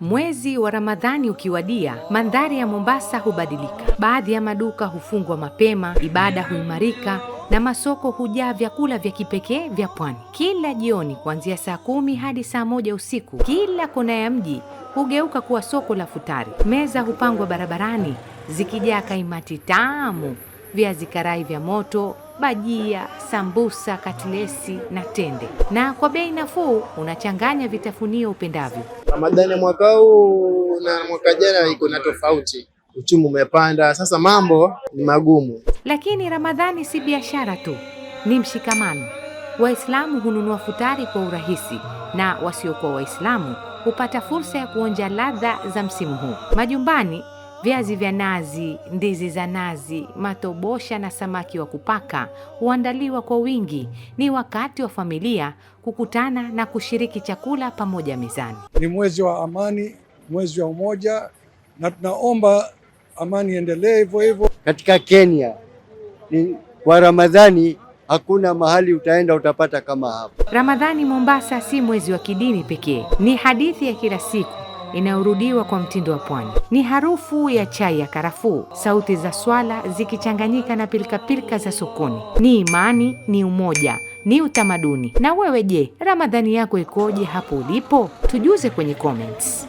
Mwezi wa Ramadhani ukiwadia, mandhari ya Mombasa hubadilika. Baadhi ya maduka hufungwa mapema, ibada huimarika na masoko hujaa vyakula vya kipekee vya pwani. Kila jioni kuanzia saa 10 hadi saa 1 usiku, kila kona ya mji hugeuka kuwa soko la futari. Meza hupangwa barabarani zikijaa kaimati tamu, viazi karai vya moto, bajia, sambusa, katlesi na tende. Na kwa bei nafuu unachanganya vitafunio upendavyo. Ramadhani mwaka huu na mwaka jana iko na tofauti. Uchumi umepanda, sasa mambo ni magumu. Lakini Ramadhani si biashara tu, ni mshikamano. Waislamu hununua futari kwa urahisi na wasiokuwa Waislamu hupata fursa ya kuonja ladha za msimu huu. Majumbani, viazi vya nazi, ndizi za nazi, matobosha na samaki wa kupaka huandaliwa kwa wingi. Ni wakati wa familia kukutana na kushiriki chakula pamoja mezani. Ni mwezi wa amani, mwezi wa umoja, na tunaomba amani iendelee hivyo hivyo. Katika Kenya kwa Ramadhani hakuna mahali utaenda utapata kama hapa. Ramadhani Mombasa si mwezi wa kidini pekee, ni hadithi ya kila siku inayorudiwa kwa mtindo wa pwani. Ni harufu ya chai ya karafuu, sauti za swala zikichanganyika na pilika za sokoni. Ni imani, ni umoja, ni utamaduni. Na wewe je, Ramadhani yako ikoje hapo ulipo? Tujuze kwenye comments.